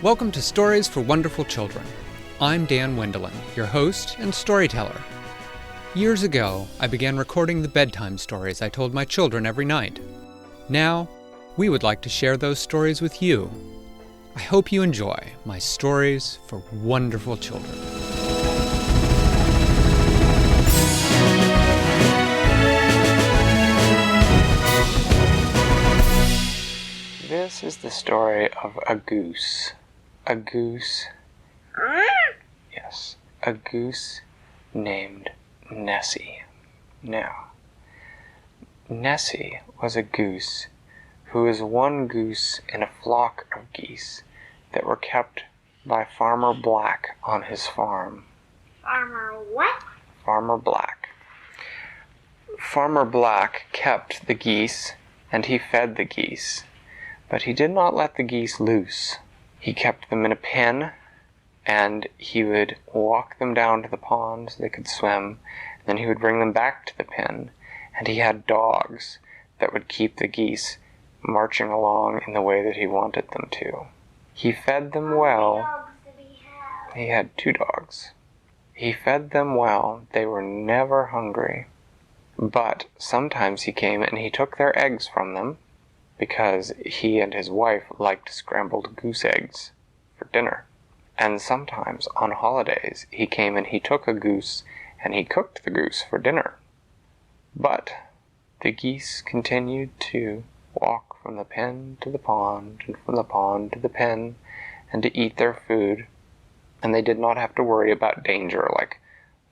Welcome to Stories for Wonderful Children. I'm Dan Wendelin, your host and storyteller. Years ago, I began recording the bedtime stories I told my children every night. Now, we would like to share those stories with you. I hope you enjoy my Stories for Wonderful Children. This is the story of a goose. A goose named Nessie. Now, Nessie was a goose who was one goose in a flock of geese that were kept by Farmer Black on his farm. Farmer what? Farmer Black. Farmer Black kept the geese and he fed the geese, but he did not let the geese loose. He kept them in a pen, and he would walk them down to the pond so they could swim. Then he would bring them back to the pen, and he had dogs that would keep the geese marching along in the way that he wanted them to. He fed them well. How many dogs did he have? He had 2 dogs. He fed them well. They were never hungry. But sometimes he came and he took their eggs from them, because he and his wife liked scrambled goose eggs for dinner. And sometimes, on holidays, he came and he took a goose and he cooked the goose for dinner. But the geese continued to walk from the pen to the pond, and from the pond to the pen, and to eat their food, and they did not have to worry about danger like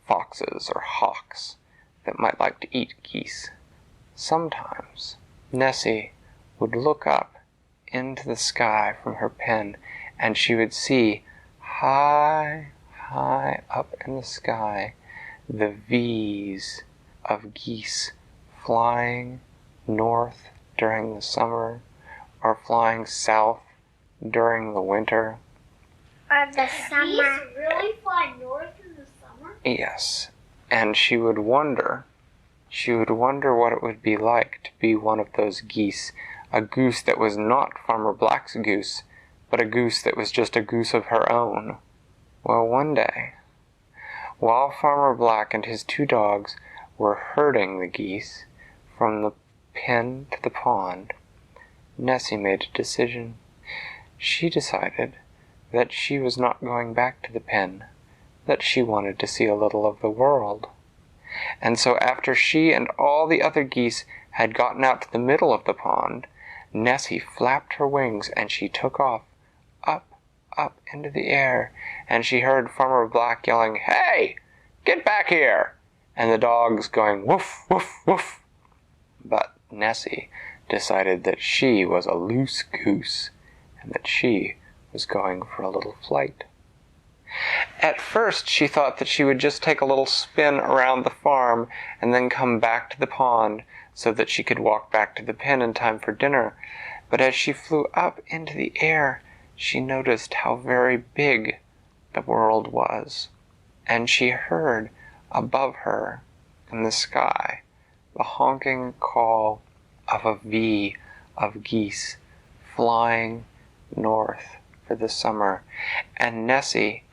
foxes or hawks that might like to eat geese. Sometimes Nessie would look up into the sky from her pen, and she would see high, high up in the sky the V's of geese flying north during the summer or flying south during the winter. Or the summer. Geese really fly north in the summer? Yes, and she would wonder what it would be like to be one of those geese. A goose that was not Farmer Black's goose, but a goose that was just a goose of her own. Well, one day, while Farmer Black and his 2 dogs were herding the geese from the pen to the pond, Nessie made a decision. She decided that she was not going back to the pen, that she wanted to see a little of the world. And so after she and all the other geese had gotten out to the middle of the pond, Nessie flapped her wings and she took off, up, up into the air, and she heard Farmer Black yelling, "Hey, get back here!" and the dogs going, "Woof, woof, woof." But Nessie decided that she was a loose goose and that she was going for a little flight. At first, she thought that she would just take a little spin around the farm and then come back to the pond so that she could walk back to the pen in time for dinner. But as she flew up into the air, she noticed how very big the world was. And she heard above her in the sky the honking call of a V of geese flying north for the summer. And Nessie,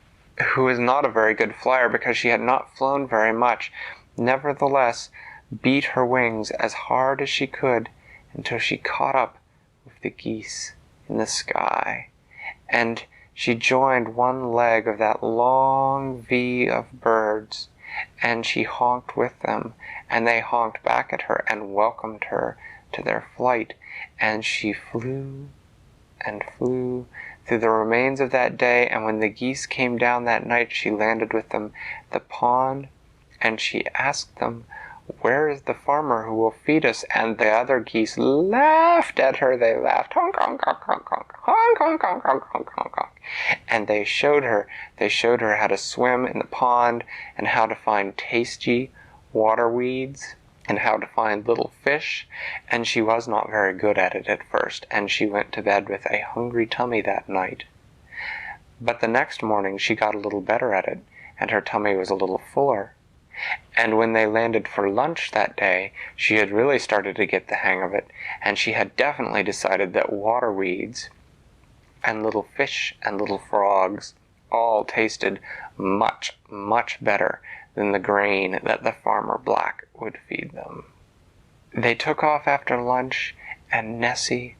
who was not a very good flyer because she had not flown very much, nevertheless beat her wings as hard as she could until she caught up with the geese in the sky. And she joined one leg of that long V of birds, and she honked with them, and they honked back at her and welcomed her to their flight. And she flew and flew through the remains of that day, and when the geese came down that night, she landed with them at the pond, and she asked them, "Where is the farmer who will feed us?" And the other geese laughed at her. They laughed, honk, honk, honk, honk, honk, honk, honk, honk, honk, honk, honk, honk. And they showed her how to swim in the pond, and how to find tasty water weeds, and how to find little fish. And she was not very good at it at first, and she went to bed with a hungry tummy that night. But the next morning she got a little better at it, and her tummy was a little fuller. And when they landed for lunch that day, she had really started to get the hang of it, and she had definitely decided that water weeds and little fish and little frogs all tasted much, much better than the grain that the farmer black would feed them. They took off after lunch, and Nessie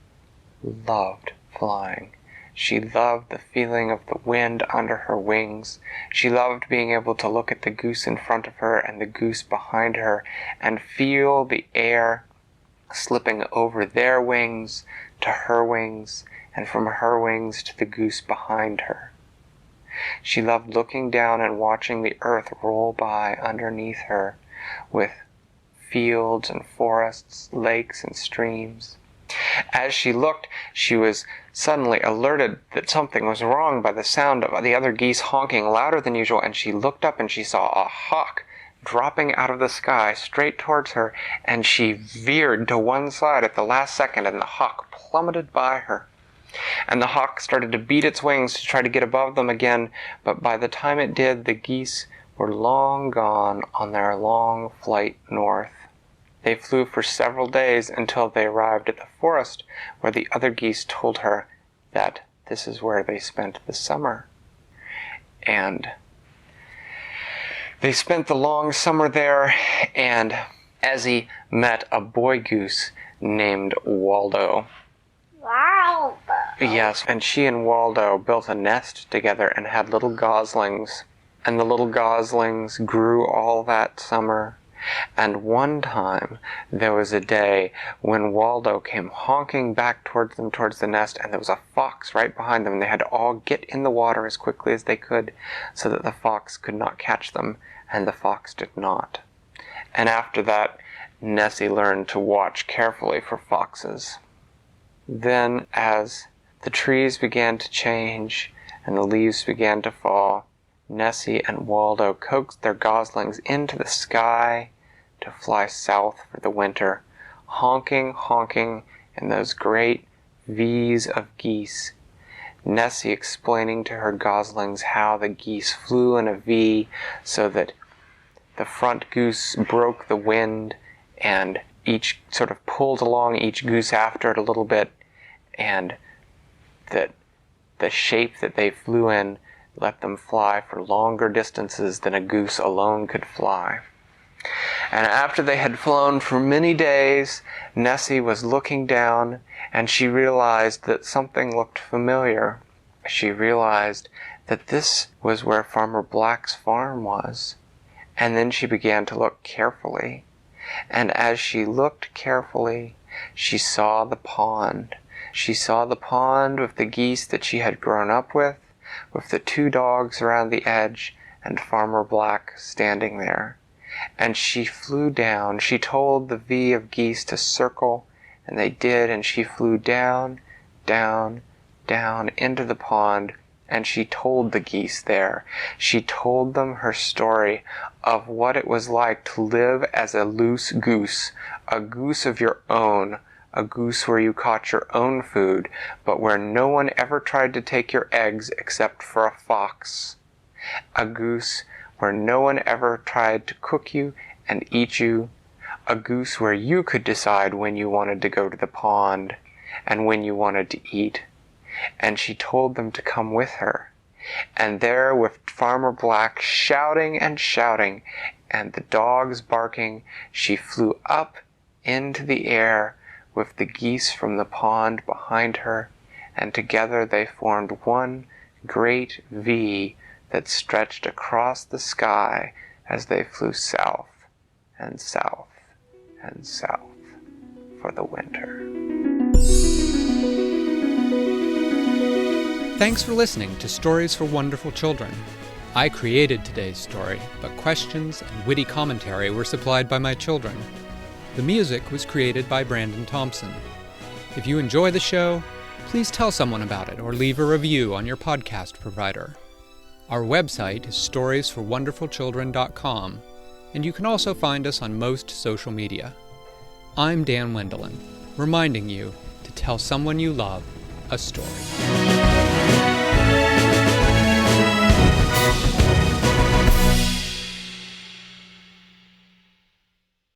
loved flying. She loved the feeling of the wind under her wings. She loved being able to look at the goose in front of her and the goose behind her and feel the air slipping over their wings to her wings and from her wings to the goose behind her. She loved looking down and watching the earth roll by underneath her with fields and forests, lakes and streams. As she looked, she was suddenly alerted that something was wrong by the sound of the other geese honking louder than usual, and she looked up and she saw a hawk dropping out of the sky straight towards her, and she veered to one side at the last second, and the hawk plummeted by her. And the hawk started to beat its wings to try to get above them again, but by the time it did, the geese were long gone on their long flight north. They flew for several days until they arrived at the forest, where the other geese told her that this is where they spent the summer. And they spent the long summer there, and Ezzy met a boy goose named Waldo. Wow. Yes, and she and Waldo built a nest together and had little goslings. And the little goslings grew all that summer. And one time, there was a day when Waldo came honking back towards them, towards the nest, and there was a fox right behind them, and they had to all get in the water as quickly as they could so that the fox could not catch them, and the fox did not. And after that, Nessie learned to watch carefully for foxes. Then, as the trees began to change and the leaves began to fall, Nessie and Waldo coaxed their goslings into the sky to fly south for the winter, honking in those great V's of geese. Nessie explaining to her goslings how the geese flew in a V so that the front goose broke the wind and each sort of pulled along each goose after it a little bit, and that the shape that they flew in let them fly for longer distances than a goose alone could fly. And after they had flown for many days, Nessie was looking down, and she realized that something looked familiar. She realized that this was where Farmer Black's farm was. And then she began to look carefully. And as she looked carefully, she saw the pond. She saw the pond with the geese that she had grown up with the 2 dogs around the edge, and Farmer Black standing there. And she flew down. She told the V of geese to circle, and they did, and she flew down, down, down into the pond, and she told the geese there. She told them her story of what it was like to live as a loose goose, a goose of your own, a goose where you caught your own food, but where no one ever tried to take your eggs except for a fox. A goose where no one ever tried to cook you and eat you. A goose where you could decide when you wanted to go to the pond and when you wanted to eat. And she told them to come with her. And there, with Farmer Black shouting and shouting, and the dogs barking, she flew up into the air with the geese from the pond behind her, and together they formed one great V that stretched across the sky as they flew south and south and south for the winter. Thanks for listening to Stories for Wonderful Children. I created today's story, but questions and witty commentary were supplied by my children. The music was created by Brandon Thompson. If you enjoy the show, please tell someone about it or leave a review on your podcast provider. Our website is storiesforwonderfulchildren.com, and you can also find us on most social media. I'm Dan Wendelin, reminding you to tell someone you love a story.